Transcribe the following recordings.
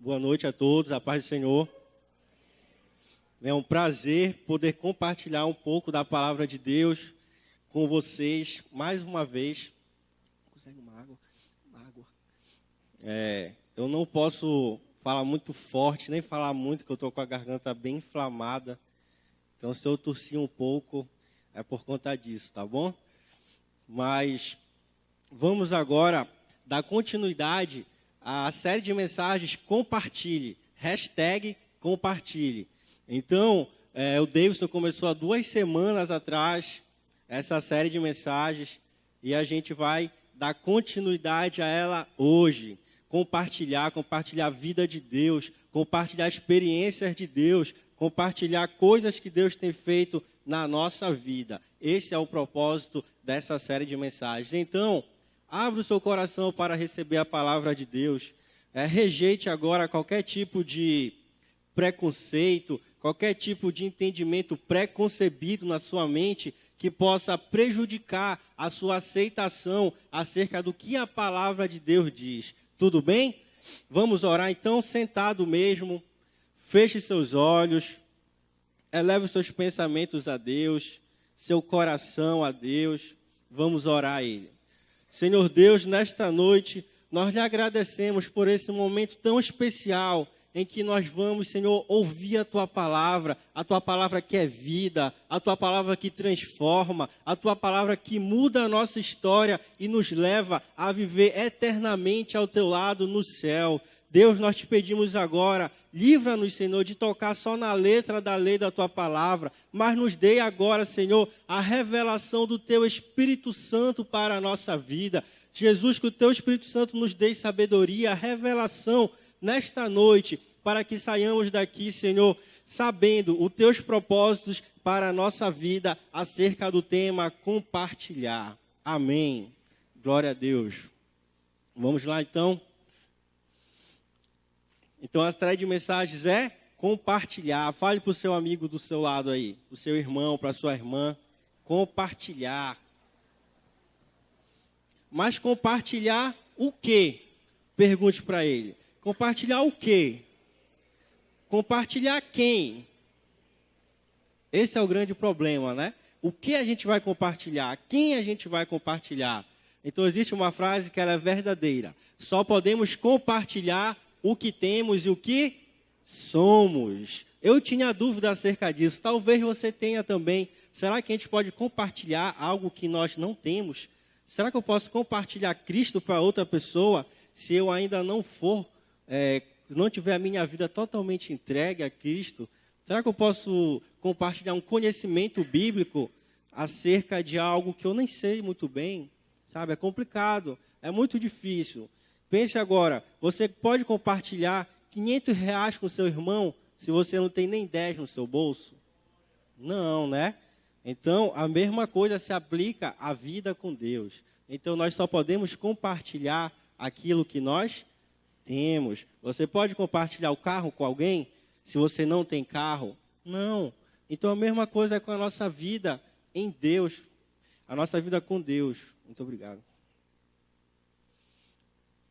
Boa noite a todos, a paz do Senhor. É um prazer poder compartilhar um pouco da palavra de Deus com vocês, mais uma vez. Consegue uma água? Eu não posso falar muito forte, nem falar muito, que eu estou com a garganta bem inflamada. Então, se eu tossir um pouco, é por conta disso, tá bom? Mas vamos agora dar continuidade à série de mensagens Compartilhe, #Compartilhe. Então, o Davidson começou há 2 semanas atrás essa série de mensagens e a gente vai dar continuidade a ela hoje. Compartilhar a vida de Deus, compartilhar experiências de Deus, compartilhar coisas que Deus tem feito na nossa vida. Esse é o propósito dessa série de mensagens. Então, abra o seu coração para receber a palavra de Deus. Rejeite agora qualquer tipo de preconceito, qualquer tipo de entendimento preconcebido na sua mente que possa prejudicar a sua aceitação acerca do que a palavra de Deus diz. Tudo bem? Vamos orar então, sentado mesmo. Feche seus olhos. Eleve os seus pensamentos a Deus, seu coração a Deus. Vamos orar a Ele. Senhor Deus, nesta noite, nós lhe agradecemos por esse momento tão especial em que nós vamos, Senhor, ouvir a Tua palavra que é vida, a Tua palavra que transforma, a Tua palavra que muda a nossa história e nos leva a viver eternamente ao Teu lado no céu. Deus, nós te pedimos agora, livra-nos, Senhor, de tocar só na letra da lei da Tua palavra, mas nos dê agora, Senhor, a revelação do Teu Espírito Santo para a nossa vida. Jesus, que o Teu Espírito Santo nos dê sabedoria, revelação nesta noite, para que saiamos daqui, Senhor, sabendo os Teus propósitos para a nossa vida acerca do tema compartilhar. Amém. Glória a Deus. Vamos lá, então. Então, a série de mensagens é compartilhar. Fale para o seu amigo do seu lado aí, para o seu irmão, para a sua irmã. Compartilhar. Mas compartilhar o quê? Pergunte para ele. Compartilhar o quê? Compartilhar quem? Esse é o grande problema, né? O que a gente vai compartilhar? Quem a gente vai compartilhar? Então, existe uma frase que ela é verdadeira. Só podemos compartilhar o que temos e o que somos. Eu tinha dúvida acerca disso. Talvez você tenha também. Será que a gente pode compartilhar algo que nós não temos? Será que eu posso compartilhar Cristo para outra pessoa se eu ainda não for, não tiver a minha vida totalmente entregue a Cristo? Será que eu posso compartilhar um conhecimento bíblico acerca de algo que eu nem sei muito bem? Sabe, é complicado, é muito difícil. Pense agora, você pode compartilhar R$ 500 com seu irmão se você não tem nem 10 no seu bolso? Não, né? Então, a mesma coisa se aplica à vida com Deus. Então, nós só podemos compartilhar aquilo que nós temos. Você pode compartilhar o carro com alguém se você não tem carro? Não. Então, a mesma coisa é com a nossa vida em Deus. A nossa vida com Deus. Muito obrigado.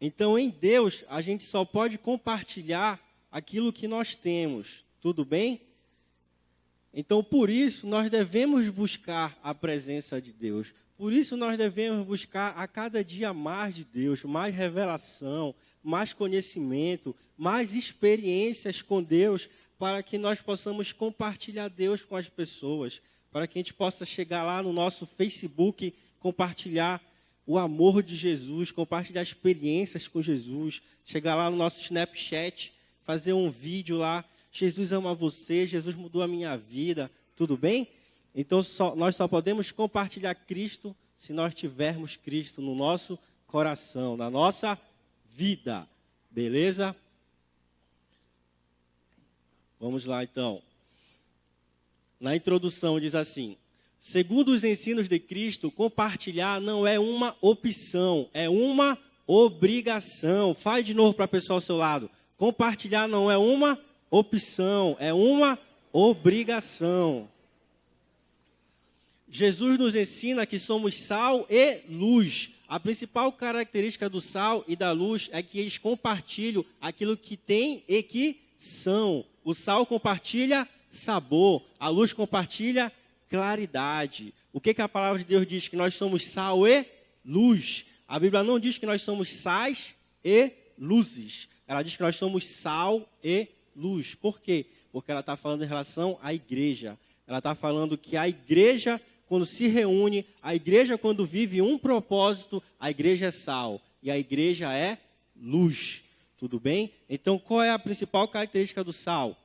Então, em Deus, a gente só pode compartilhar aquilo que nós temos. Tudo bem? Então, por isso, nós devemos buscar a presença de Deus. Por isso, nós devemos buscar a cada dia mais de Deus, mais revelação, mais conhecimento, mais experiências com Deus, para que nós possamos compartilhar Deus com as pessoas, para que a gente possa chegar lá no nosso Facebook, compartilhar o amor de Jesus, compartilhar experiências com Jesus, chegar lá no nosso Snapchat, fazer um vídeo lá, Jesus ama você, Jesus mudou a minha vida, tudo bem? Então, nós só podemos compartilhar Cristo se nós tivermos Cristo no nosso coração, na nossa vida, beleza? Vamos lá, então. Na introdução diz assim: segundo os ensinos de Cristo, compartilhar não é uma opção, é uma obrigação. Fale de novo para a pessoa ao seu lado. Compartilhar não é uma opção, é uma obrigação. Jesus nos ensina que somos sal e luz. A principal característica do sal e da luz é que eles compartilham aquilo que tem e que são. O sal compartilha sabor, a luz compartilha claridade. O que a palavra de Deus diz? Que nós somos sal e luz. A Bíblia não diz que nós somos sais e luzes. Ela diz que nós somos sal e luz. Por quê? Porque ela está falando em relação à igreja. Ela está falando que a igreja, quando se reúne, a igreja, quando vive um propósito, a igreja é sal e a igreja é luz. Tudo bem? Então, qual é a principal característica do sal?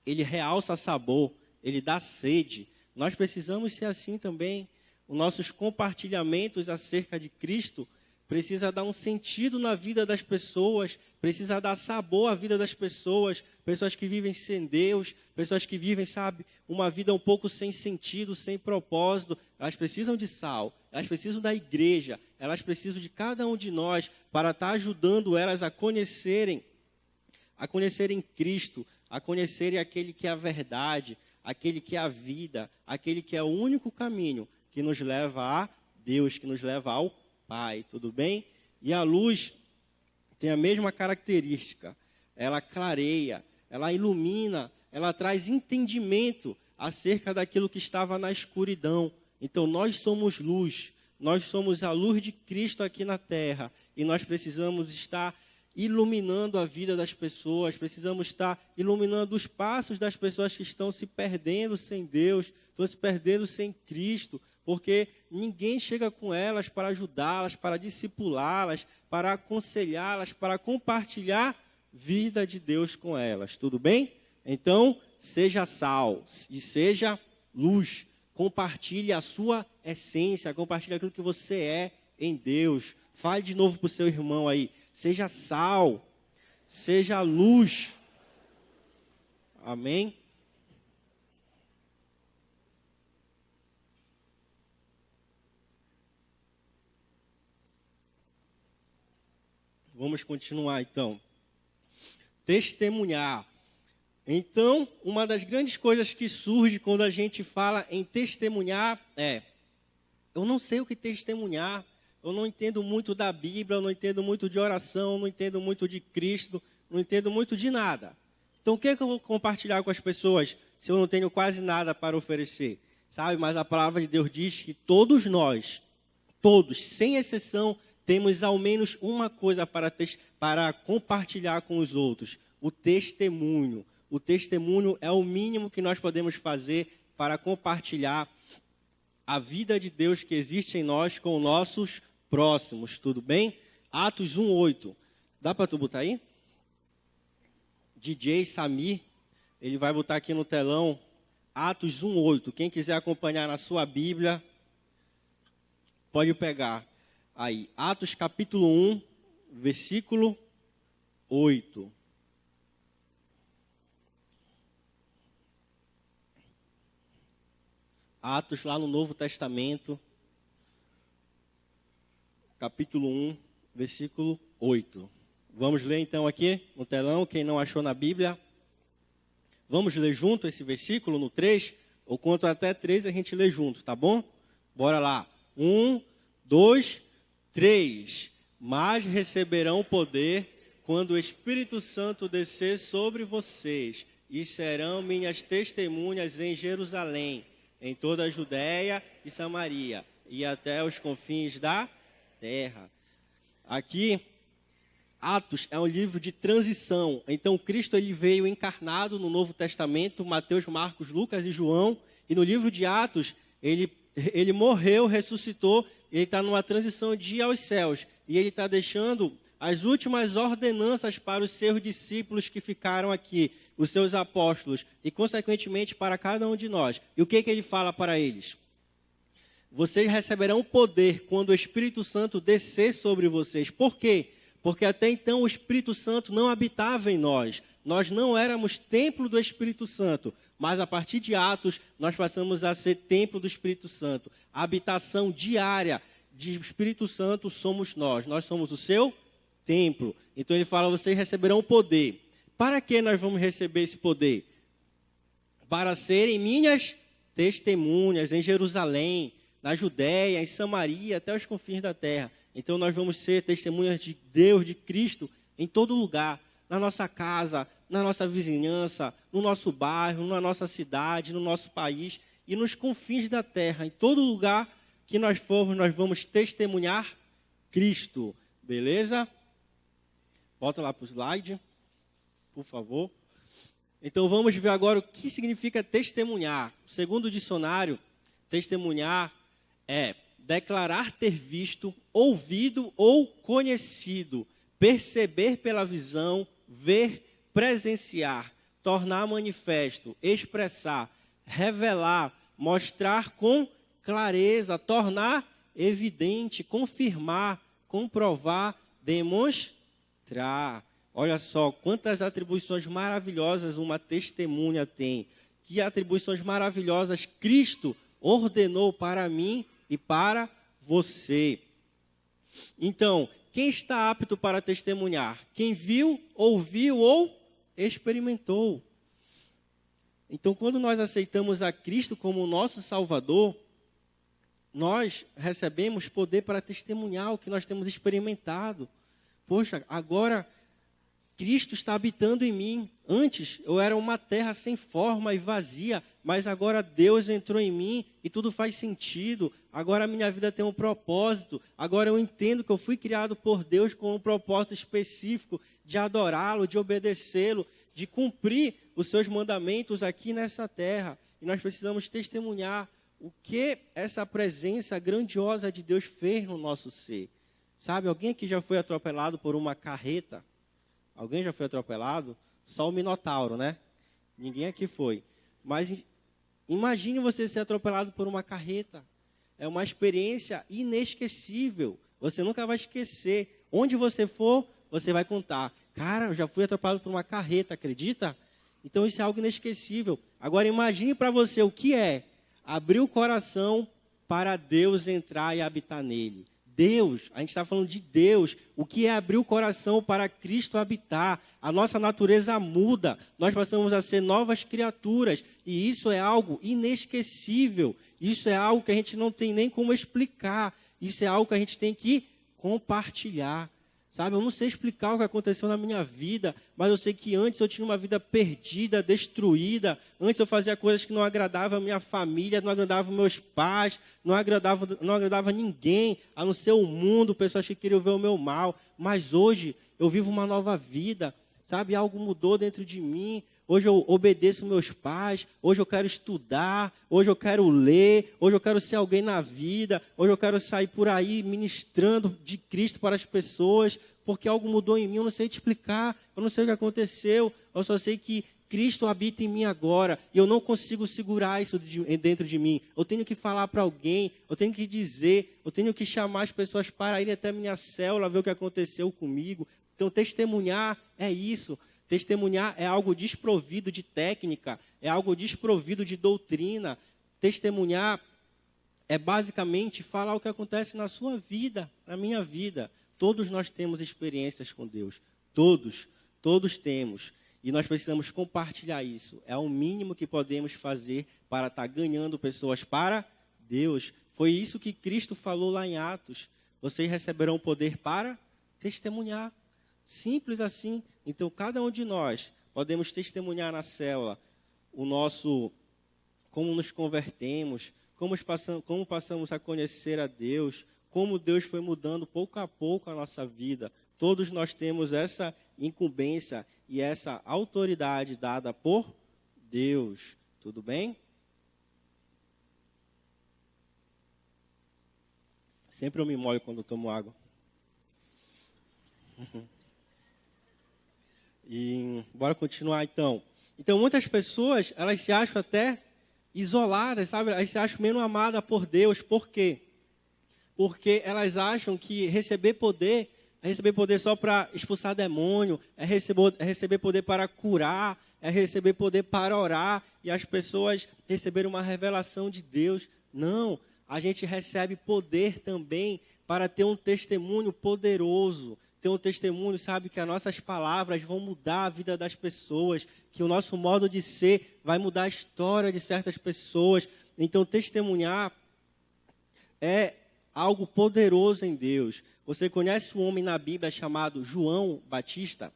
Ele realça sabor, ele dá sede. Nós precisamos ser assim também. Os nossos compartilhamentos acerca de Cristo precisa dar um sentido na vida das pessoas, precisa dar sabor à vida das pessoas, pessoas que vivem sem Deus, pessoas que vivem, sabe, uma vida um pouco sem sentido, sem propósito. Elas precisam de sal, elas precisam da igreja, elas precisam de cada um de nós para estar ajudando elas a conhecerem Cristo, a conhecerem aquele que é a verdade, aquele que é a vida, aquele que é o único caminho que nos leva a Deus, que nos leva ao Pai, tudo bem? E a luz tem a mesma característica. Ela clareia, ela ilumina, ela traz entendimento acerca daquilo que estava na escuridão. Então, nós somos luz, nós somos a luz de Cristo aqui na terra. E nós precisamos estar iluminando a vida das pessoas, precisamos estar iluminando os passos das pessoas que estão se perdendo sem Deus, estão se perdendo sem Cristo, porque ninguém chega com elas para ajudá-las, para discipulá-las, para aconselhá-las, para compartilhar vida de Deus com elas. Tudo bem? Então, seja sal e seja luz. Compartilhe a sua essência, compartilhe aquilo que você é em Deus. Fale de novo para o seu irmão aí. Seja sal, seja luz. Amém? Vamos continuar, então. Testemunhar. Então, uma das grandes coisas que surge quando a gente fala em testemunhar é: eu não sei o que testemunhar, eu não entendo muito da Bíblia, eu não entendo muito de oração, eu não entendo muito de Cristo, não entendo muito de nada. Então, o que eu vou compartilhar com as pessoas se eu não tenho quase nada para oferecer? Sabe, mas a palavra de Deus diz que todos nós, todos, sem exceção, temos ao menos uma coisa para compartilhar com os outros: o testemunho. O testemunho é o mínimo que nós podemos fazer para compartilhar a vida de Deus que existe em nós com nossos próximos. Tudo bem? Atos 1:8. Dá para tu botar aí? DJ Samir, ele vai botar aqui no telão. Atos 1:8. Quem quiser acompanhar na sua Bíblia, pode pegar. Aí, Atos capítulo 1, versículo 8. Atos lá no Novo Testamento, capítulo 1, versículo 8. Vamos ler então aqui no telão, quem não achou na Bíblia. Vamos ler junto esse versículo no 3, ou conto até 3 a gente lê junto, tá bom? Bora lá. 1, 2, 3. Mas receberão poder quando o Espírito Santo descer sobre vocês, e serão minhas testemunhas em Jerusalém, em toda a Judéia e Samaria, e até os confins da terra. Aqui, Atos é um livro de transição. Então, Cristo ele veio encarnado no Novo Testamento, Mateus, Marcos, Lucas e João. E no livro de Atos, ele morreu, ressuscitou, ele está numa transição de ir aos céus. E ele está deixando as últimas ordenanças para os seus discípulos que ficaram aqui, os seus apóstolos, e consequentemente para cada um de nós. E o que ele fala para eles? Vocês receberão poder quando o Espírito Santo descer sobre vocês. Por quê? Porque até então o Espírito Santo não habitava em nós. Nós não éramos templo do Espírito Santo. Mas a partir de Atos, nós passamos a ser templo do Espírito Santo. A habitação diária do Espírito Santo somos nós. Nós somos o seu templo. Então ele fala, vocês receberão poder. Para que nós vamos receber esse poder? Para serem minhas testemunhas em Jerusalém, na Judéia, em Samaria, até os confins da terra. Então nós vamos ser testemunhas de Deus, de Cristo, em todo lugar, na nossa casa, na nossa vizinhança, no nosso bairro, na nossa cidade, no nosso país e nos confins da terra. Em todo lugar que nós formos, nós vamos testemunhar Cristo. Beleza? Volta lá para o slide, por favor. Então vamos ver agora o que significa testemunhar. Segundo o dicionário, testemunhar é declarar ter visto, ouvido ou conhecido, perceber pela visão, ver, presenciar, tornar manifesto, expressar, revelar, mostrar com clareza, tornar evidente, confirmar, comprovar, demonstrar. Olha só quantas atribuições maravilhosas uma testemunha tem. Que atribuições maravilhosas Cristo ordenou para mim e para você. Então, quem está apto para testemunhar? Quem viu, ouviu ou experimentou. Então, quando nós aceitamos a Cristo como nosso Salvador, nós recebemos poder para testemunhar o que nós temos experimentado. Poxa, agora Cristo está habitando em mim. Antes eu era uma terra sem forma e vazia, mas agora Deus entrou em mim e tudo faz sentido. Agora a minha vida tem um propósito. Agora eu entendo que eu fui criado por Deus com um propósito específico de adorá-lo, de obedecê-lo, de cumprir os seus mandamentos aqui nessa terra. E nós precisamos testemunhar o que essa presença grandiosa de Deus fez no nosso ser. Sabe, alguém aqui já foi atropelado por uma carreta? Alguém já foi atropelado? Só o Minotauro, né? Ninguém aqui foi. Mas imagine você ser atropelado por uma carreta. É uma experiência inesquecível. Você nunca vai esquecer. Onde você for, você vai contar. Cara, eu já fui atropelado por uma carreta, acredita? Então isso é algo inesquecível. Agora imagine para você o que é abrir o coração para Deus entrar e habitar nele. Deus, a gente está falando de Deus, o que é abrir o coração para Cristo habitar. A nossa natureza muda, nós passamos a ser novas criaturas, e isso é algo inesquecível, isso é algo que a gente não tem nem como explicar, isso é algo que a gente tem que compartilhar. Sabe, eu não sei explicar o que aconteceu na minha vida, mas eu sei que antes eu tinha uma vida perdida, destruída. Antes eu fazia coisas que não agradavam a minha família, não agradavam meus pais, não agradava ninguém, a não ser o mundo, pessoas que queriam ver o meu mal. Mas hoje eu vivo uma nova vida, sabe, algo mudou dentro de mim. Hoje eu obedeço meus pais, hoje eu quero estudar, hoje eu quero ler, hoje eu quero ser alguém na vida, hoje eu quero sair por aí ministrando de Cristo para as pessoas, porque algo mudou em mim, eu não sei te explicar, eu não sei o que aconteceu, eu só sei que Cristo habita em mim agora, e eu não consigo segurar isso dentro de mim. Eu tenho que falar para alguém, eu tenho que dizer, eu tenho que chamar as pessoas para irem até a minha célula, ver o que aconteceu comigo. Então testemunhar é isso. Testemunhar é algo desprovido de técnica, é algo desprovido de doutrina. Testemunhar é basicamente falar o que acontece na sua vida, na minha vida. Todos nós temos experiências com Deus, todos temos. E nós precisamos compartilhar isso. É o mínimo que podemos fazer para estar ganhando pessoas para Deus. Foi isso que Cristo falou lá em Atos. Vocês receberão poder para testemunhar. Simples assim. Então, cada um de nós podemos testemunhar na célula como nos convertemos, como passamos a conhecer a Deus, como Deus foi mudando pouco a pouco a nossa vida. Todos nós temos essa incumbência e essa autoridade dada por Deus. Tudo bem? Sempre eu me molho quando tomo água. E bora continuar então. Então muitas pessoas, elas se acham até isoladas, sabe? Elas se acham menos amadas por Deus. Por quê? Porque elas acham que receber poder é receber poder só para expulsar demônio, é receber poder para curar, é receber poder para orar, e as pessoas receberem uma revelação de Deus. Não, a gente recebe poder também para ter um testemunho poderoso, ter um testemunho, sabe, que as nossas palavras vão mudar a vida das pessoas, que o nosso modo de ser vai mudar a história de certas pessoas. Então, testemunhar é algo poderoso em Deus. Você conhece um homem na Bíblia chamado João Batista?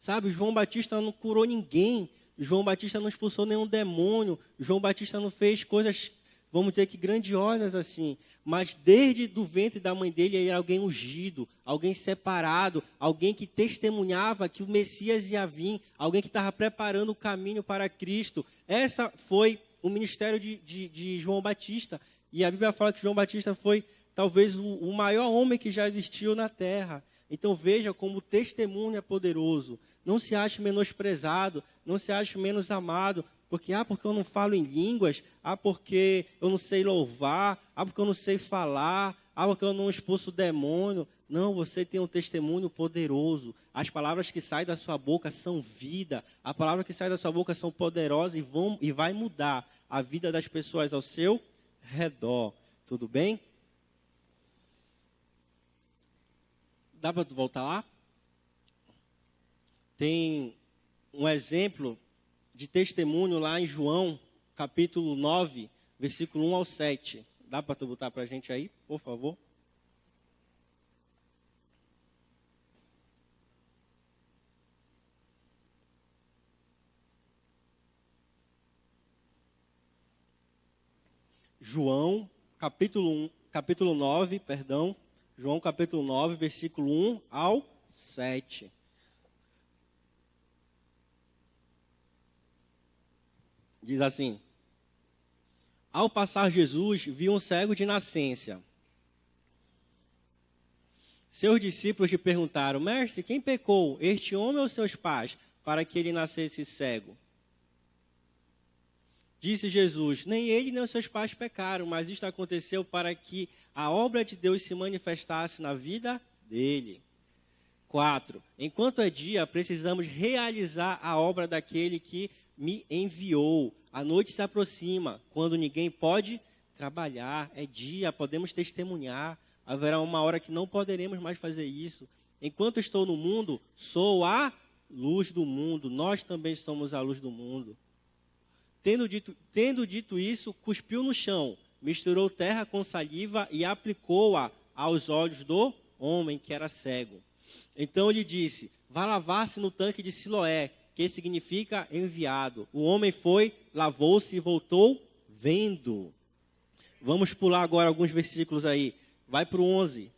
Sabe, João Batista não curou ninguém. João Batista não expulsou nenhum demônio. João Batista não fez coisas, vamos dizer que grandiosas assim. Mas desde do ventre da mãe dele, ele era alguém ungido, alguém separado, alguém que testemunhava que o Messias ia vir, alguém que estava preparando o caminho para Cristo. Essa foi o ministério de João Batista. E a Bíblia fala que João Batista foi talvez o maior homem que já existiu na terra. Então veja como o testemunho é poderoso. Não se ache menosprezado, não se ache menos amado, porque eu não falo em línguas, porque eu não sei louvar, porque eu não sei falar, porque eu não expulso o demônio. Não, você tem um testemunho poderoso. As palavras que saem da sua boca são vida. As palavras que saem da sua boca são poderosas e vai mudar a vida das pessoas ao seu redor. Tudo bem? Dá para voltar lá? Tem um exemplo de testemunho lá em João, capítulo 9, versículo 1 ao 7. Dá para tu botar para a gente aí, por favor? João, capítulo 9, perdão. João, capítulo 9, versículo 1 ao 7. Diz assim: Ao passar Jesus, viu um cego de nascença. Seus discípulos lhe perguntaram: Mestre, quem pecou, este homem ou seus pais, para que ele nascesse cego? Disse Jesus: Nem ele nem os seus pais pecaram, mas isto aconteceu para que a obra de Deus se manifestasse na vida dele. 4. Enquanto é dia, precisamos realizar a obra daquele que me enviou. A noite se aproxima, quando ninguém pode trabalhar. É dia, podemos testemunhar. Haverá uma hora que não poderemos mais fazer isso. Enquanto estou no mundo, sou a luz do mundo. Nós também somos a luz do mundo. Tendo dito isso, cuspiu no chão, misturou terra com saliva e aplicou-a aos olhos do homem que era cego. Então lhe disse: Vá lavar-se no tanque de Siloé, que significa enviado. O homem foi, lavou-se e voltou vendo. Vamos pular agora alguns versículos aí. Vai para o 11.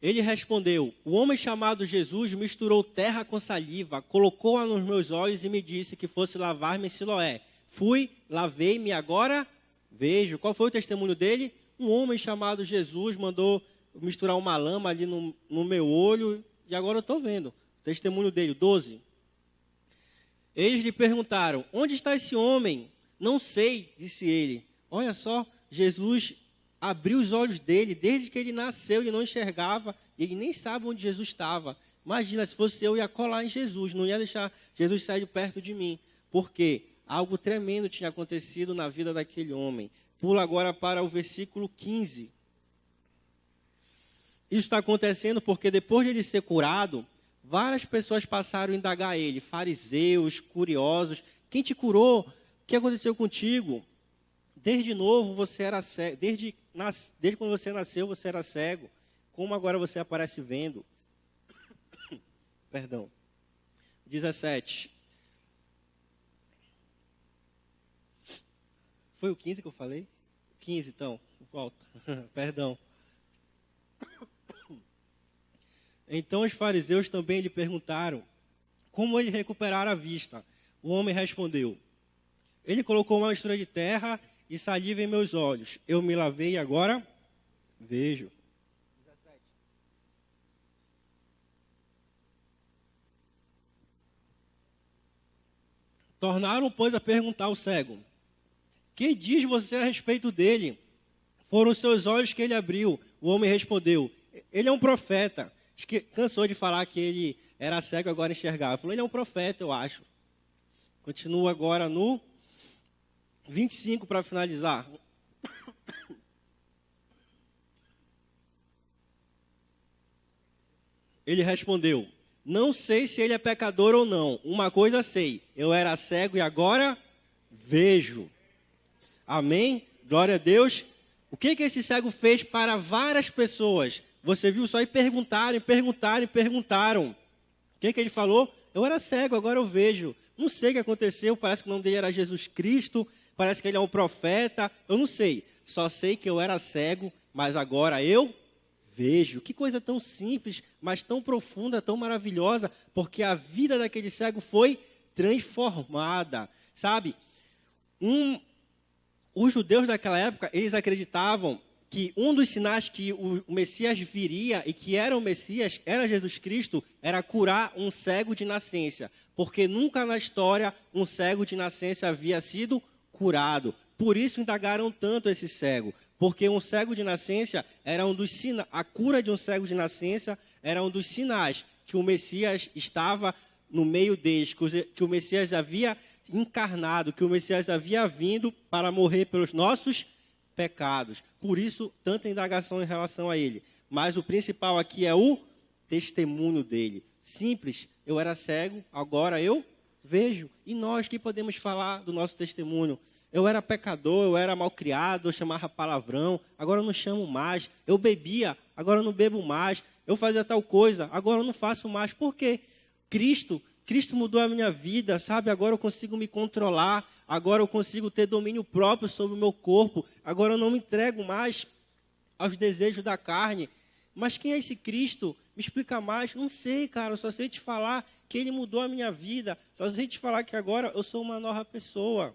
Ele respondeu: O homem chamado Jesus misturou terra com saliva, colocou-a nos meus olhos e me disse que fosse lavar-me em Siloé. Fui, lavei-me, agora vejo. Qual foi o testemunho dele? Um homem chamado Jesus mandou misturar uma lama ali no meu olho e agora eu estou vendo. Testemunho dele, 12. Eles lhe perguntaram: Onde está esse homem? Não sei, disse ele. Olha só, Jesus abriu os olhos dele, desde que ele nasceu, ele não enxergava, ele nem sabe onde Jesus estava. Imagina, se fosse eu ia colar em Jesus, não ia deixar Jesus sair de perto de mim. Porque algo tremendo tinha acontecido na vida daquele homem. Pula agora para o versículo 15. Isso está acontecendo porque depois de ele ser curado, várias pessoas passaram a indagar a ele, fariseus, curiosos. Quem te curou? O que aconteceu contigo? Desde novo você era cego, desde quando você nasceu você era cego. Como agora você aparece vendo? Perdão. 17. Foi o 15 que eu falei? 15 então, volta. Perdão. Então os fariseus também lhe perguntaram como ele recuperara a vista. O homem respondeu: Ele colocou uma mistura de terra e saliva em meus olhos. Eu me lavei e agora vejo. 17. Tornaram, pois, a perguntar ao cego: Que diz você a respeito dele? Foram os seus olhos que ele abriu. O homem respondeu: Ele é um profeta. Acho que cansou de falar que ele era cego, agora enxergava. Falou: Ele é um profeta, eu acho. Continua agora no 25 para finalizar. Ele respondeu: Não sei se ele é pecador ou não. Uma coisa sei, eu era cego e agora vejo. Amém? Glória a Deus. O que esse cego fez para várias pessoas? Você viu só e perguntaram. O que ele falou? Eu era cego, agora eu vejo. Não sei o que aconteceu, parece que o nome dele era Jesus Cristo, parece que ele é um profeta, eu não sei. Só sei que eu era cego, mas agora eu vejo. Que coisa tão simples, mas tão profunda, tão maravilhosa, porque a vida daquele cego foi transformada, sabe? Os judeus daquela época, eles acreditavam que um dos sinais que o Messias viria e que era o Messias, era Jesus Cristo, era curar um cego de nascença. Porque nunca na história um cego de nascença havia sido curado. Por isso indagaram tanto esse cego. Porque um cego de nascença era um dos sinais, a cura de um cego de nascença era um dos sinais que o Messias estava no meio deles, que o Messias havia encarnado, que o Messias havia vindo para morrer pelos nossos pecados. Por isso, tanta indagação em relação a ele. Mas o principal aqui é o testemunho dele. Simples, eu era cego, agora eu vejo. E nós, que podemos falar do nosso testemunho? Eu era pecador, eu era malcriado, eu chamava palavrão, agora eu não chamo mais. Eu bebia, agora eu não bebo mais. Eu fazia tal coisa, agora eu não faço mais. Por quê? Cristo mudou a minha vida, sabe? Agora eu consigo me controlar, agora eu consigo ter domínio próprio sobre o meu corpo, agora eu não me entrego mais aos desejos da carne. Mas quem é esse Cristo? Me explica mais. Não sei, cara, eu só sei te falar que ele mudou a minha vida, só sei te falar que agora eu sou uma nova pessoa.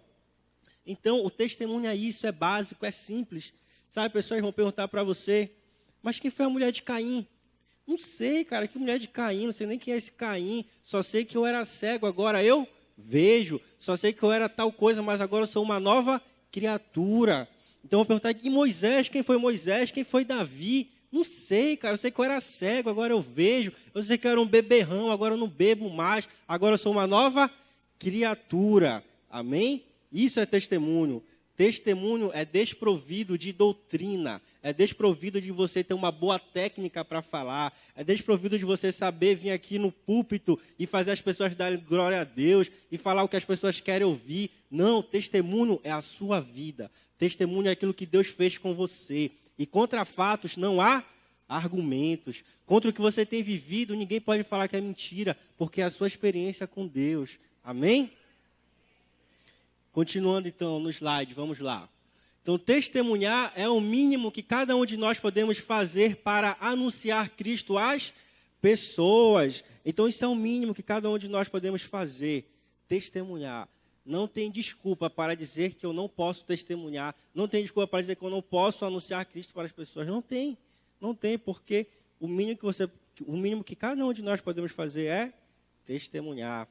Então, o testemunho é isso, é básico, é simples. Sabe, pessoas vão perguntar para você, mas quem foi a mulher de Caim? Não sei, cara, que mulher de Caim, não sei nem quem é esse Caim, só sei que eu era cego, agora eu vejo, só sei que eu era tal coisa, mas agora eu sou uma nova criatura. Então eu vou perguntar, e Moisés, quem foi Moisés, quem foi Davi? Não sei, cara, eu sei que eu era cego, agora eu vejo, eu sei que eu era um beberrão, agora eu não bebo mais, agora eu sou uma nova criatura. Amém? Isso é testemunho. Testemunho é desprovido de doutrina, é desprovido de você ter uma boa técnica para falar, é desprovido de você saber vir aqui no púlpito e fazer as pessoas darem glória a Deus e falar o que as pessoas querem ouvir. Não, testemunho é a sua vida, testemunho é aquilo que Deus fez com você. E contra fatos não há argumentos. Contra o que você tem vivido, ninguém pode falar que é mentira, porque é a sua experiência com Deus. Amém? Continuando, então, no slide, vamos lá. Então, testemunhar é o mínimo que cada um de nós podemos fazer para anunciar Cristo às pessoas. Então, isso é o mínimo que cada um de nós podemos fazer, testemunhar. Não tem desculpa para dizer que eu não posso testemunhar. Não tem desculpa para dizer que eu não posso anunciar Cristo para as pessoas. Não tem, porque o mínimo que cada um de nós podemos fazer é testemunhar.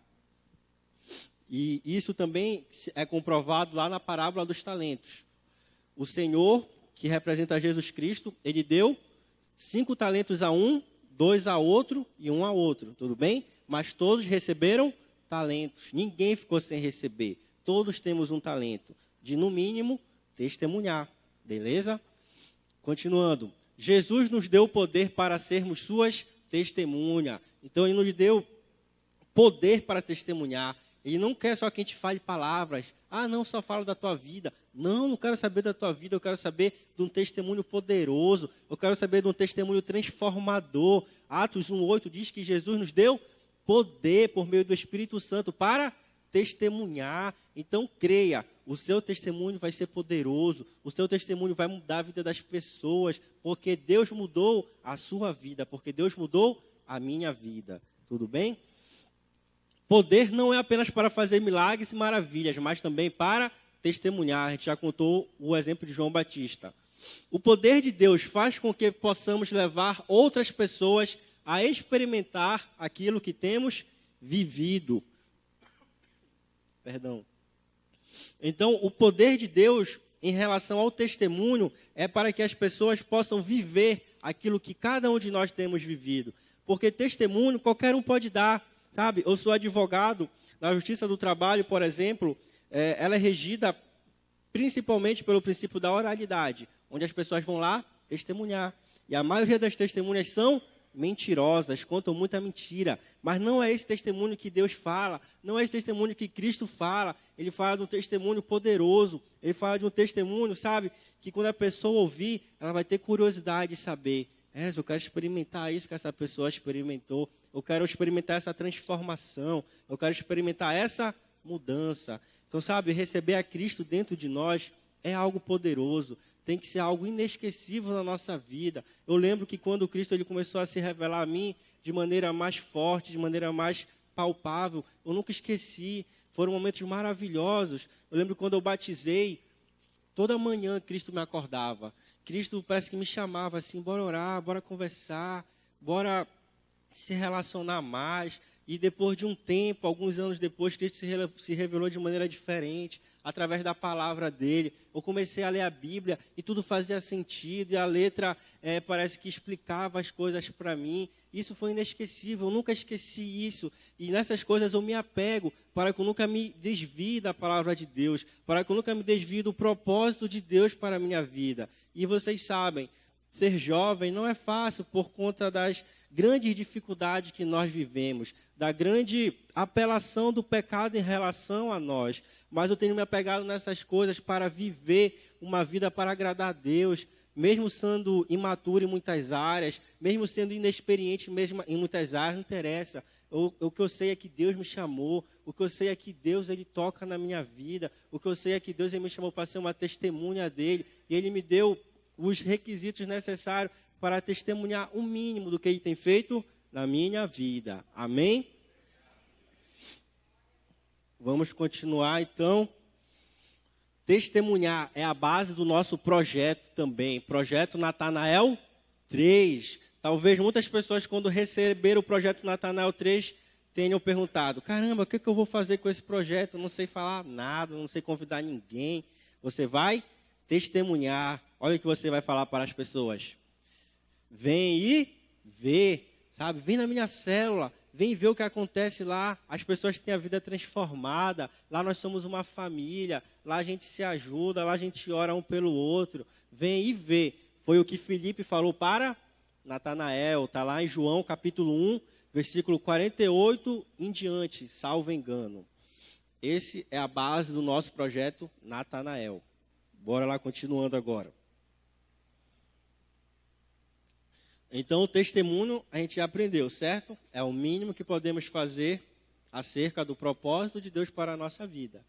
E isso também é comprovado lá na parábola dos talentos. O Senhor, que representa Jesus Cristo, ele deu 5 talentos a um, 2 a outro e 1 a outro, tudo bem? Mas todos receberam talentos, ninguém ficou sem receber. Todos temos um talento, de no mínimo testemunhar, beleza? Continuando, Jesus nos deu poder para sermos suas testemunhas. Então ele nos deu poder para testemunhar. Ele não quer só que a gente fale palavras. Ah, não, só falo da tua vida. Não quero saber da tua vida. Eu quero saber de um testemunho poderoso. Eu quero saber de um testemunho transformador. Atos 1:8 diz que Jesus nos deu poder por meio do Espírito Santo para testemunhar. Então, creia, o seu testemunho vai ser poderoso. O seu testemunho vai mudar a vida das pessoas. Porque Deus mudou a sua vida. Porque Deus mudou a minha vida. Tudo bem? Poder não é apenas para fazer milagres e maravilhas, mas também para testemunhar. A gente já contou o exemplo de João Batista. O poder de Deus faz com que possamos levar outras pessoas a experimentar aquilo que temos vivido. Então, o poder de Deus em relação ao testemunho é para que as pessoas possam viver aquilo que cada um de nós temos vivido. Porque testemunho qualquer um pode dar. Sabe, eu sou advogado na Justiça do Trabalho, por exemplo, ela é regida principalmente pelo princípio da oralidade, onde as pessoas vão lá testemunhar. E a maioria das testemunhas são mentirosas, contam muita mentira, mas não é esse testemunho que Deus fala, não é esse testemunho que Cristo fala. Ele fala de um testemunho poderoso, ele fala de um testemunho, sabe, que quando a pessoa ouvir, ela vai ter curiosidade de saber, eu quero experimentar isso que essa pessoa experimentou, eu quero experimentar essa transformação, eu quero experimentar essa mudança. Então, sabe, receber a Cristo dentro de nós é algo poderoso, tem que ser algo inesquecível na nossa vida. Eu lembro que quando Cristo ele começou a se revelar a mim de maneira mais forte, de maneira mais palpável, eu nunca esqueci. Foram momentos maravilhosos. Eu lembro quando eu batizei, toda manhã Cristo me acordava. Cristo parece que me chamava assim, bora orar, bora conversar, bora se relacionar mais. E depois de um tempo, alguns anos depois, Cristo se revelou de maneira diferente, através da palavra dele. Eu comecei a ler a Bíblia e tudo fazia sentido, e a letra parece que explicava as coisas para mim. Isso foi inesquecível, eu nunca esqueci isso. E nessas coisas eu me apego, para que eu nunca me desvie da palavra de Deus, para que eu nunca me desvie do propósito de Deus para a minha vida. E vocês sabem, ser jovem não é fácil por conta das grandes dificuldades que nós vivemos, da grande apelação do pecado em relação a nós. Mas eu tenho me apegado nessas coisas para viver uma vida para agradar a Deus, mesmo sendo imaturo em muitas áreas, mesmo sendo inexperiente mesmo em muitas áreas, não interessa. O que eu sei é que Deus me chamou, o que eu sei é que Deus ele toca na minha vida, o que eu sei é que Deus ele me chamou para ser uma testemunha dele, e ele me deu os requisitos necessários para testemunhar o mínimo do que ele tem feito na minha vida. Amém? Vamos continuar, então. Testemunhar é a base do nosso projeto também. Projeto Natanael 3. Talvez muitas pessoas, quando receberam o projeto Natanael 3, tenham perguntado, caramba, o que eu vou fazer com esse projeto? Eu não sei falar nada, não sei convidar ninguém. Você vai testemunhar. Olha o que você vai falar para as pessoas. Vem e vê, sabe? Vem na minha célula, vem ver o que acontece lá. As pessoas têm a vida transformada. Lá nós somos uma família. Lá a gente se ajuda, lá a gente ora um pelo outro. Vem e vê. Foi o que Filipe falou para Natanael. Está lá em João capítulo 1, versículo 48 em diante, salvo engano. Esse é a base do nosso projeto Natanael. Bora lá, continuando agora. Então, o testemunho a gente já aprendeu, certo? É o mínimo que podemos fazer acerca do propósito de Deus para a nossa vida.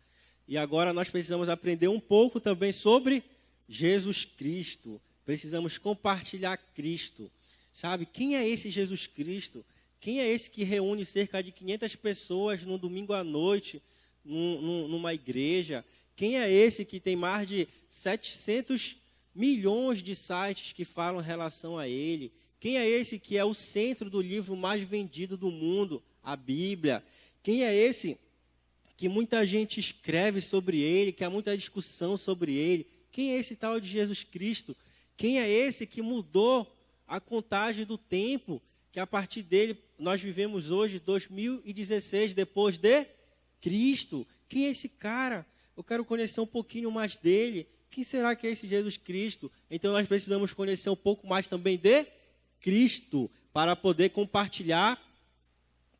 E agora nós precisamos aprender um pouco também sobre Jesus Cristo. Precisamos compartilhar Cristo. Sabe, quem é esse Jesus Cristo? Quem é esse que reúne cerca de 500 pessoas no domingo à noite, numa igreja? Quem é esse que tem mais de 700 milhões de sites que falam em relação a ele? Quem é esse que é o centro do livro mais vendido do mundo, a Bíblia? Quem é esse que muita gente escreve sobre ele, que há muita discussão sobre ele? Quem é esse tal de Jesus Cristo? Quem é esse que mudou a contagem do tempo, que a partir dele nós vivemos hoje, 2016, depois de Cristo? Quem é esse cara? Eu quero conhecer um pouquinho mais dele. Quem será que é esse Jesus Cristo? Então nós precisamos conhecer um pouco mais também de Cristo, para poder compartilhar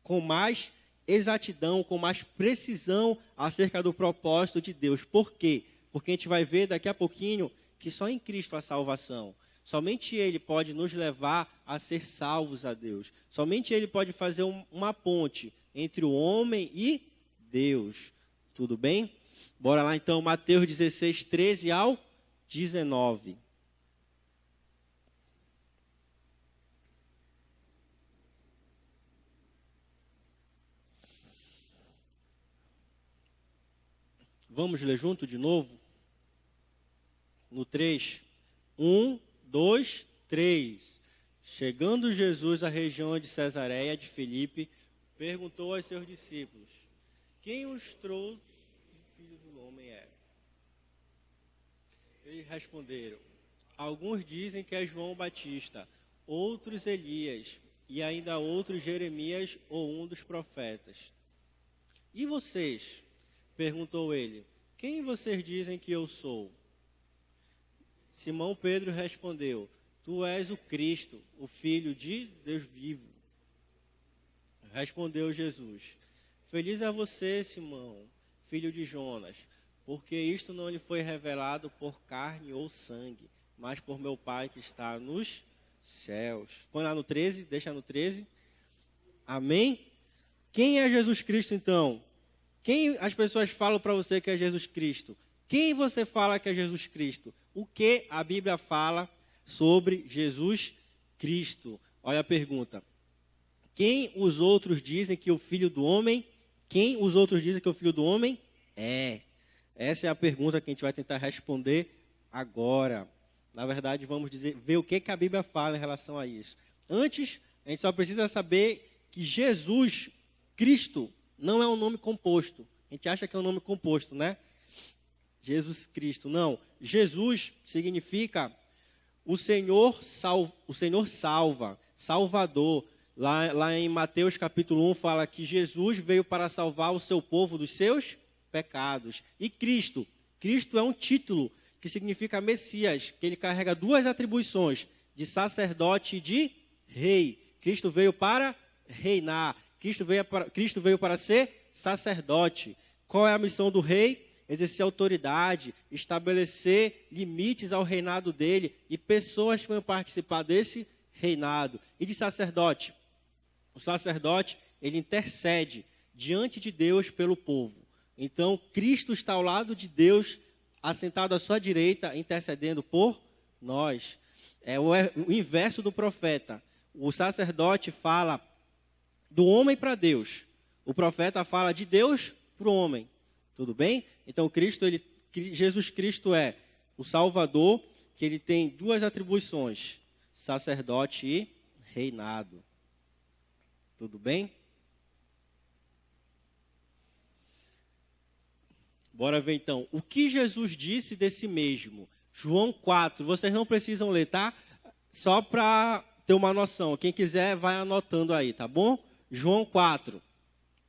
com mais exatidão, com mais precisão acerca do propósito de Deus. Por quê? Porque a gente vai ver daqui a pouquinho que só em Cristo há salvação. Somente Ele pode nos levar a ser salvos a Deus. Somente Ele pode fazer uma ponte entre o homem e Deus. Tudo bem? Bora lá então, Mateus 16, 13 ao 19. Vamos ler junto de novo? No 3. 1, 2, 3. Chegando Jesus à região de Cesareia de Filipe, perguntou aos seus discípulos, quem os trouxe o Filho do Homem é? Eles responderam, alguns dizem que é João Batista, outros Elias, e ainda outros Jeremias ou um dos profetas. E vocês? Perguntou ele, quem vocês dizem que eu sou? Simão Pedro respondeu, Tu és o Cristo, o Filho de Deus vivo. Respondeu Jesus: Feliz é você, Simão, filho de Jonas, porque isto não lhe foi revelado por carne ou sangue, mas por meu Pai que está nos céus. Põe lá no 13, deixa no 13. Amém? Quem é Jesus Cristo, então? Quem as pessoas falam para você que é Jesus Cristo? Quem você fala que é Jesus Cristo? O que a Bíblia fala sobre Jesus Cristo? Olha a pergunta. Quem os outros dizem que o Filho do Homem? Quem os outros dizem que o Filho do Homem é? Essa é a pergunta que a gente vai tentar responder agora. Na verdade, vamos ver o que a Bíblia fala em relação a isso. Antes, a gente só precisa saber que Jesus Cristo não é um nome composto. A gente acha que é um nome composto, né? Jesus Cristo, não. Jesus significa o Senhor salva, Salvador. Lá em Mateus capítulo 1 fala que Jesus veio para salvar o seu povo dos seus pecados. E Cristo é um título que significa Messias, que ele carrega duas atribuições, de sacerdote e de rei. Cristo veio para reinar, Cristo veio para ser sacerdote. Qual é a missão do rei? Exercer autoridade, estabelecer limites ao reinado dele, e pessoas que vão participar desse reinado. E de sacerdote? O sacerdote, ele intercede diante de Deus pelo povo. Então, Cristo está ao lado de Deus, assentado à sua direita, intercedendo por nós. É o inverso do profeta. O sacerdote fala do homem para Deus. O profeta fala de Deus para o homem. Tudo bem? Então, Jesus Cristo é o Salvador, que ele tem duas atribuições: sacerdote e reinado. Tudo bem? Bora ver então. O que Jesus disse de si mesmo? João 4. Vocês não precisam ler, tá? Só para ter uma noção. Quem quiser, vai anotando aí, tá bom? João 4.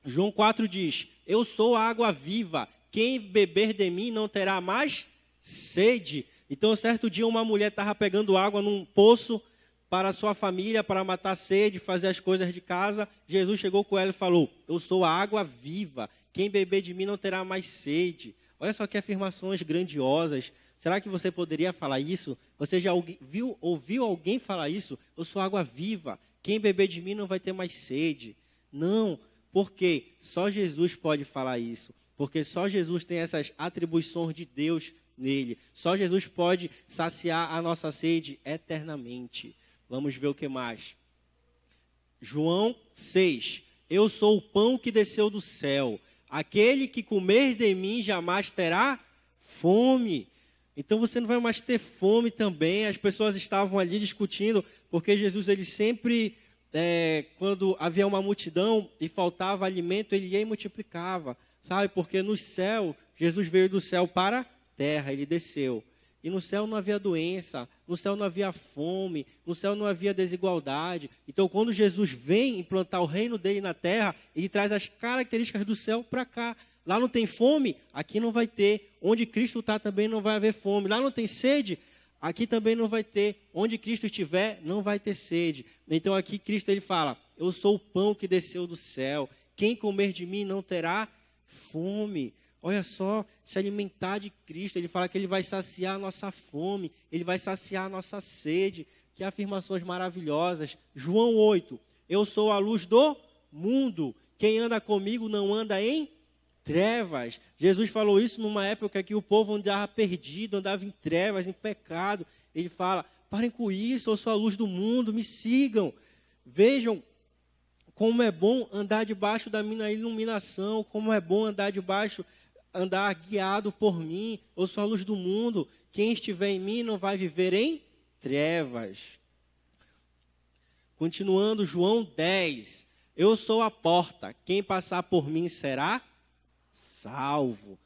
João 4 diz: Eu sou a água viva. Quem beber de mim não terá mais sede. Então, certo dia, uma mulher estava pegando água num poço para a sua família, para matar a sede, fazer as coisas de casa. Jesus chegou com ela e falou: Eu sou a água viva. Quem beber de mim não terá mais sede. Olha só que afirmações grandiosas. Será que você poderia falar isso? Você já ouviu alguém falar isso? Eu sou água viva. Quem beber de mim não vai ter mais sede. Não, porque só Jesus pode falar isso. Porque só Jesus tem essas atribuições de Deus nele. Só Jesus pode saciar a nossa sede eternamente. Vamos ver o que mais. João 6. Eu sou o pão que desceu do céu. Aquele que comer de mim jamais terá fome. Então você não vai mais ter fome também. As pessoas estavam ali discutindo, porque Jesus, ele sempre, quando havia uma multidão e faltava alimento, ele ia e multiplicava. Sabe, porque no céu, Jesus veio do céu para a terra, ele desceu. E no céu não havia doença, no céu não havia fome, no céu não havia desigualdade. Então, quando Jesus vem implantar o reino dele na terra, ele traz as características do céu para cá. Lá não tem fome, aqui não vai ter. Onde Cristo está também não vai haver fome. Lá não tem sede, aqui também não vai ter. Onde Cristo estiver, não vai ter sede. Então, aqui Cristo ele fala: Eu sou o pão que desceu do céu. Quem comer de mim não terá fome. Olha só, se alimentar de Cristo, ele fala que ele vai saciar a nossa fome, ele vai saciar a nossa sede. Que afirmações maravilhosas. João 8, eu sou a luz do mundo, quem anda comigo não anda em trevas. Jesus falou isso numa época que o povo andava perdido, andava em trevas, em pecado. Ele fala: parem com isso, eu sou a luz do mundo, me sigam. Vejam como é bom andar debaixo da minha iluminação, como é bom andar guiado por mim. Eu sou a luz do mundo. Quem estiver em mim não vai viver em trevas. Continuando, João 10. Eu sou a porta. Quem passar por mim será salvo.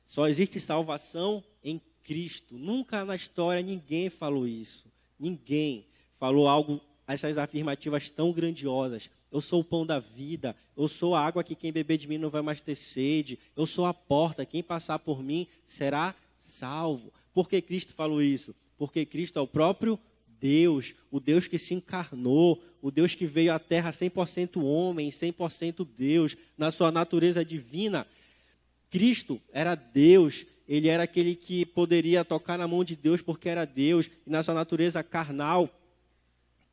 Só existe salvação em Cristo. Nunca na história ninguém falou isso. Ninguém falou essas afirmativas tão grandiosas. Eu sou o pão da vida, eu sou a água que quem beber de mim não vai mais ter sede, eu sou a porta, quem passar por mim será salvo. Por que Cristo falou isso? Porque Cristo é o próprio Deus, o Deus que se encarnou, o Deus que veio à terra 100% homem, 100% Deus, na sua natureza divina. Cristo era Deus, ele era aquele que poderia tocar na mão de Deus porque era Deus, e na sua natureza carnal,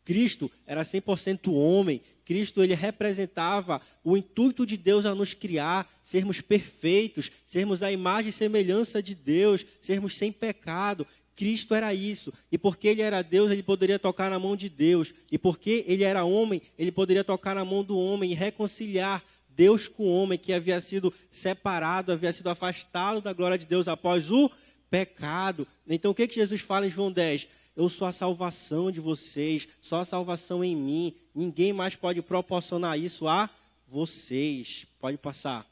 Cristo era 100% homem. Cristo, ele representava o intuito de Deus a nos criar, sermos perfeitos, sermos a imagem e semelhança de Deus, sermos sem pecado. Cristo era isso. E porque ele era Deus, ele poderia tocar na mão de Deus. E porque ele era homem, ele poderia tocar na mão do homem e reconciliar Deus com o homem que havia sido separado, havia sido afastado da glória de Deus após o pecado. Então, o que Jesus fala em João 10? Eu sou a salvação de vocês, só a salvação em mim. Ninguém mais pode proporcionar isso a vocês. Pode passar.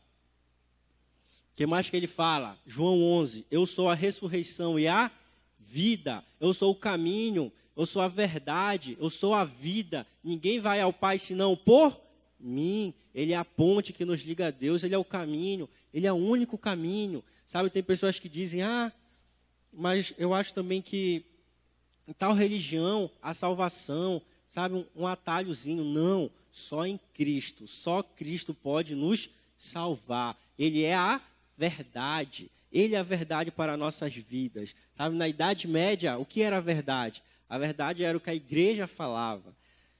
O que mais que ele fala? João 11. Eu sou a ressurreição e a vida. Eu sou o caminho, eu sou a verdade, eu sou a vida. Ninguém vai ao Pai senão por mim. Ele é a ponte que nos liga a Deus, ele é o caminho, ele é o único caminho. Sabe, tem pessoas que dizem, mas eu acho também que em tal religião, a salvação, sabe, um atalhozinho. Não, só em Cristo. Só Cristo pode nos salvar. Ele é a verdade. Ele é a verdade para nossas vidas. Sabe, na Idade Média, o que era a verdade? A verdade era o que a igreja falava.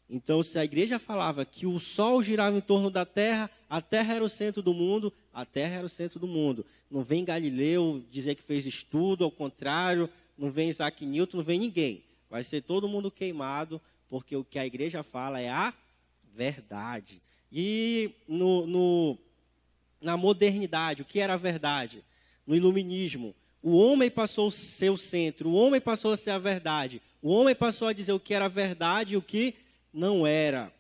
Então, se a igreja falava que o sol girava em torno da terra, a terra era o centro do mundo, a terra era o centro do mundo. Não vem Galileu dizer que fez estudo, ao contrário, não vem Isaac Newton, não vem ninguém. Vai ser todo mundo queimado, porque o que a igreja fala é a verdade. E na modernidade, o que era a verdade? No iluminismo, o homem passou a ser o centro, o homem passou a ser a verdade. O homem passou a dizer o que era verdade e o que não era.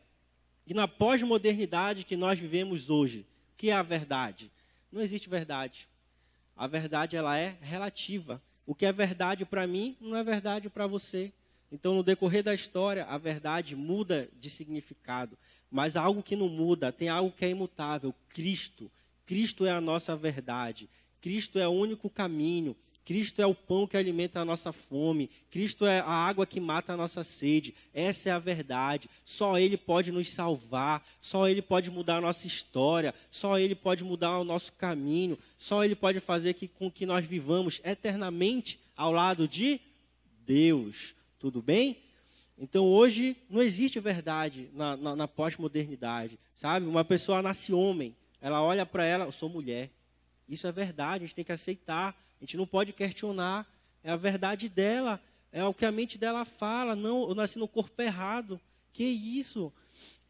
E na pós-modernidade que nós vivemos hoje, o que é a verdade? Não existe verdade. A verdade, ela é relativa. O que é verdade para mim, não é verdade para você. Então, no decorrer da história, a verdade muda de significado. Mas há algo que não muda, tem algo que é imutável. Cristo. Cristo é a nossa verdade. Cristo é o único caminho. Cristo é o pão que alimenta a nossa fome. Cristo é a água que mata a nossa sede. Essa é a verdade. Só Ele pode nos salvar. Só Ele pode mudar a nossa história. Só Ele pode mudar o nosso caminho. Só Ele pode fazer com que nós vivamos eternamente ao lado de Deus. Tudo bem? Então, hoje, não existe verdade na pós-modernidade. Sabe? Uma pessoa nasce homem. Ela olha para ela, eu sou mulher. Isso é verdade, a gente tem que aceitar. A gente não pode questionar, é a verdade dela, é o que a mente dela fala. Não, eu nasci no corpo errado. Que isso?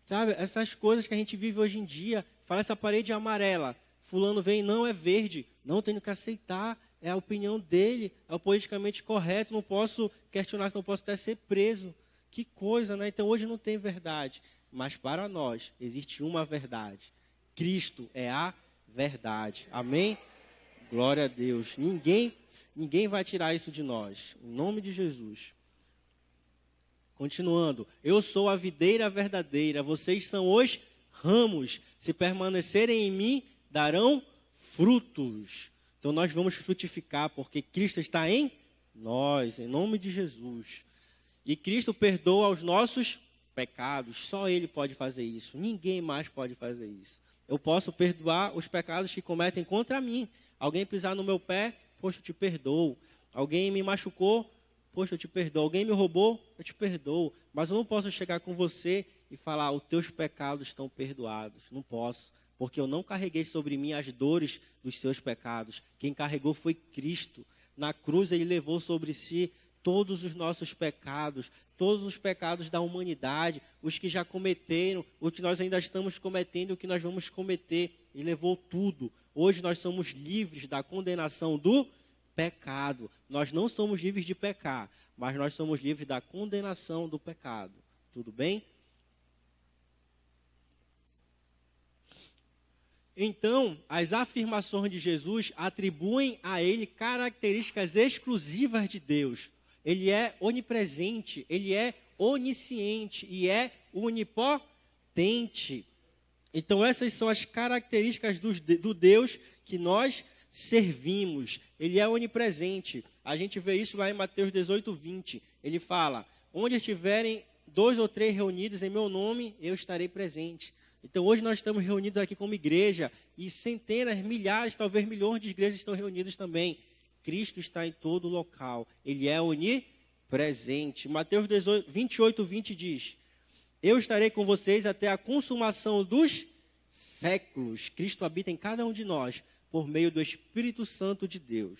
Sabe, essas coisas que a gente vive hoje em dia. Fala, essa parede é amarela. Fulano vem, não, é verde. Não, tenho que aceitar, é a opinião dele, é o politicamente correto. Não posso questionar, não posso até ser preso. Que coisa, né? Então hoje não tem verdade. Mas para nós existe uma verdade. Cristo é a verdade. Amém? Glória a Deus. Ninguém vai tirar isso de nós. Em nome de Jesus. Continuando. Eu sou a videira verdadeira. Vocês são os ramos. Se permanecerem em mim, darão frutos. Então nós vamos frutificar, porque Cristo está em nós. Em nome de Jesus. E Cristo perdoa os nossos pecados. Só Ele pode fazer isso. Ninguém mais pode fazer isso. Eu posso perdoar os pecados que cometem contra mim. Alguém pisar no meu pé, poxa, eu te perdoo. Alguém me machucou, poxa, eu te perdoo. Alguém me roubou, eu te perdoo. Mas eu não posso chegar com você e falar, os teus pecados estão perdoados. Não posso, porque eu não carreguei sobre mim as dores dos seus pecados. Quem carregou foi Cristo. Na cruz ele levou sobre si todos os nossos pecados, todos os pecados da humanidade, os que já cometeram, os que nós ainda estamos cometendo, o que nós vamos cometer. Ele levou tudo. Hoje nós somos livres da condenação do pecado. Nós não somos livres de pecar, mas nós somos livres da condenação do pecado. Tudo bem? Então, as afirmações de Jesus atribuem a ele características exclusivas de Deus. Ele é onipresente, ele é onisciente e é onipotente. Então, essas são as características do Deus que nós servimos. Ele é onipresente. A gente vê isso lá em Mateus 18, 20. Ele fala, onde estiverem 2 ou 3 reunidos em meu nome, eu estarei presente. Então, hoje nós estamos reunidos aqui como igreja, e centenas, milhares, talvez milhões de igrejas estão reunidas também. Cristo está em todo local. Ele é onipresente. Mateus 28, 20 diz: eu estarei com vocês até a consumação dos séculos. Cristo habita em cada um de nós, por meio do Espírito Santo de Deus.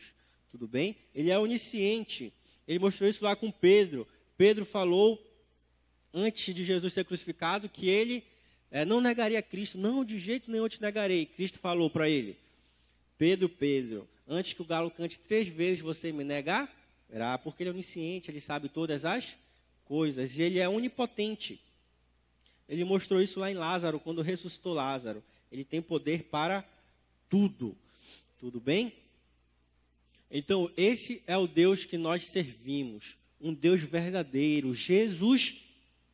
Tudo bem? Ele é onisciente. Ele mostrou isso lá com Pedro. Pedro falou, antes de Jesus ser crucificado, que ele não negaria Cristo. Não, de jeito nenhum eu te negarei. Cristo falou para ele: Pedro, Pedro, antes que o galo cante 3 vezes, você me negará? Porque ele é onisciente, ele sabe todas as coisas. E ele é onipotente. Ele mostrou isso lá em Lázaro, quando ressuscitou Lázaro. Ele tem poder para tudo. Tudo bem? Então, esse é o Deus que nós servimos. Um Deus verdadeiro, Jesus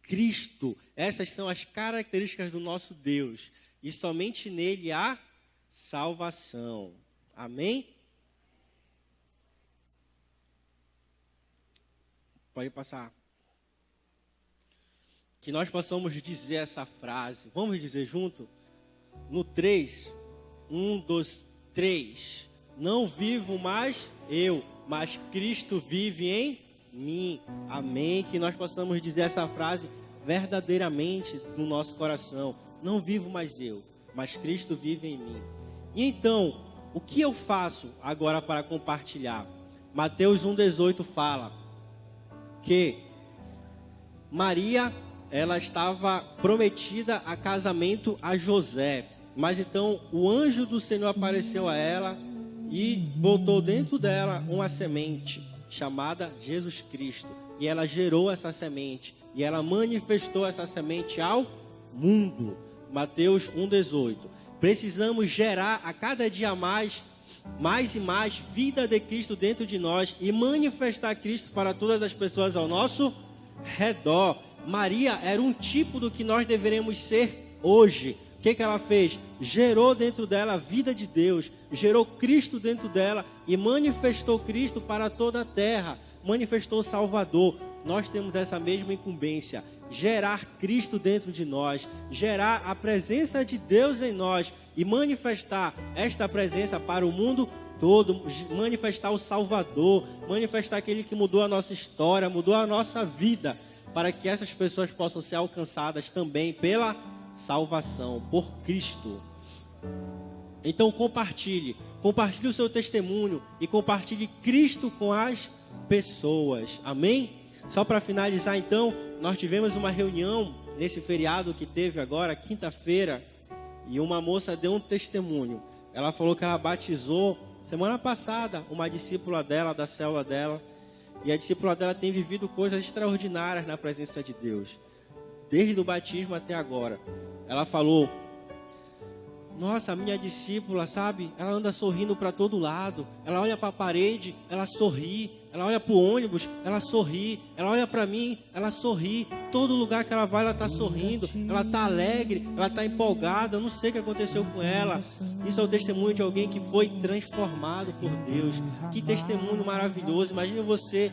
Cristo. Essas são as características do nosso Deus. E somente nele há salvação. Amém? Pode passar. Que nós possamos dizer essa frase. Vamos dizer junto? No 3. 1, 2, 3. Não vivo mais eu, mas Cristo vive em mim. Amém? Que nós possamos dizer essa frase verdadeiramente no nosso coração. Não vivo mais eu, mas Cristo vive em mim. E então, o que eu faço agora para compartilhar? Mateus 1,18 fala que Maria, ela estava prometida a casamento a José. Mas então o anjo do Senhor apareceu a ela e botou dentro dela uma semente chamada Jesus Cristo. E ela gerou essa semente. E ela manifestou essa semente ao mundo. Mateus 1,18. Precisamos gerar a cada dia mais e mais vida de Cristo dentro de nós e manifestar Cristo para todas as pessoas ao nosso redor. Maria era um tipo do que nós deveremos ser hoje. O que ela fez? Gerou dentro dela a vida de Deus, gerou Cristo dentro dela e manifestou Cristo para toda a terra, manifestou o Salvador. Nós temos essa mesma incumbência, gerar Cristo dentro de nós, gerar a presença de Deus em nós e manifestar esta presença para o mundo todo, manifestar o Salvador, manifestar aquele que mudou a nossa história, mudou a nossa vida, para que essas pessoas possam ser alcançadas também pela salvação, por Cristo. Então compartilhe o seu testemunho e compartilhe Cristo com as pessoas. Amém? Só para finalizar então, nós tivemos uma reunião nesse feriado que teve agora, quinta-feira, e uma moça deu um testemunho. Ela falou que ela batizou semana passada uma discípula dela, da célula dela, e a discípula dela tem vivido coisas extraordinárias na presença de Deus, desde o batismo até agora. Ela falou: nossa, a minha discípula, sabe, ela anda sorrindo para todo lado. Ela olha para a parede, ela sorri. Ela olha para o ônibus, ela sorri. Ela olha para mim, ela sorri. Todo lugar que ela vai, ela está sorrindo. Ela está alegre, ela está empolgada. Eu não sei o que aconteceu com ela. Isso é o testemunho de alguém que foi transformado por Deus. Que testemunho maravilhoso. Imagine você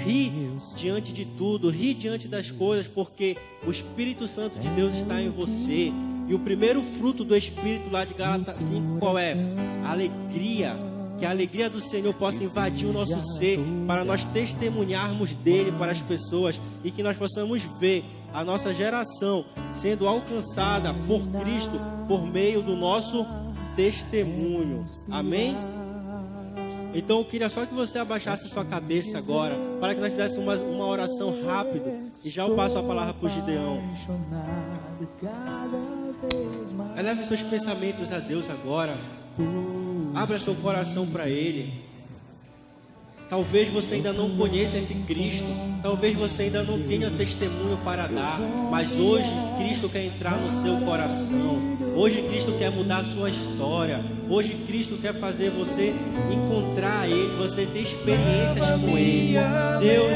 rir diante de tudo, rir diante das coisas, porque o Espírito Santo de Deus está em você. E o primeiro fruto do Espírito lá de Gálatas 5, qual é? A alegria. Que a alegria do Senhor possa invadir o nosso ser, para nós testemunharmos dele para as pessoas, e que nós possamos ver a nossa geração sendo alcançada por Cristo, por meio do nosso testemunho. Amém? Então eu queria só que você abaixasse sua cabeça agora, para que nós fizéssemos uma oração rápida, e já eu passo a palavra para o Gideão. Eleve seus pensamentos a Deus agora. Abra seu coração para Ele. Talvez você ainda não conheça esse Cristo. Talvez você ainda não tenha testemunho para dar. Mas hoje Cristo quer entrar no seu coração. Hoje Cristo quer mudar a sua história. Hoje Cristo quer fazer você encontrar Ele, você ter experiências com Ele. Deus,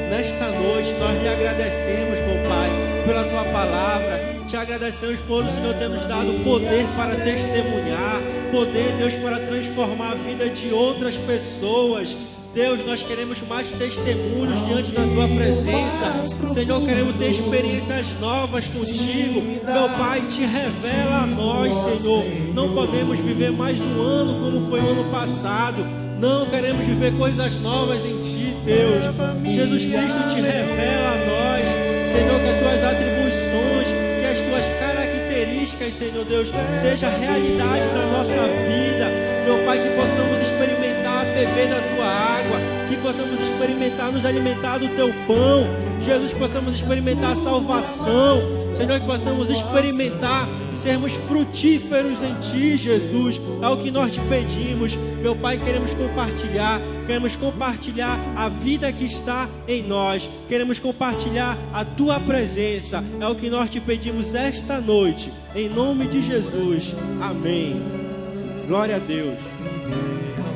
nesta noite nós lhe agradecemos, meu Pai, pela Tua palavra. Te agradecemos por o Senhor ter nos dado poder para testemunhar, poder, Deus, para transformar a vida de outras pessoas. Deus, nós queremos mais testemunhos diante da Tua presença. Senhor, queremos ter experiências novas contigo. Meu Pai, te revela a nós, Senhor. Não podemos viver mais um ano como foi o ano passado. Não queremos viver coisas novas em Ti, Deus. Jesus Cristo, te revela a nós, Senhor, que as Tuas atribuições, que as Tuas características, Senhor Deus, seja realidade na nossa vida. Meu Pai, que possamos experimentar beber da Tua água, que possamos experimentar nos alimentar do Teu pão. Jesus, que possamos experimentar a salvação. Senhor, que possamos experimentar sermos frutíferos em Ti, Jesus. É o que nós te pedimos. Meu Pai, queremos compartilhar a vida que está em nós. Queremos compartilhar a Tua presença. É o que nós te pedimos esta noite. Em nome de Jesus. Amém. Glória a Deus.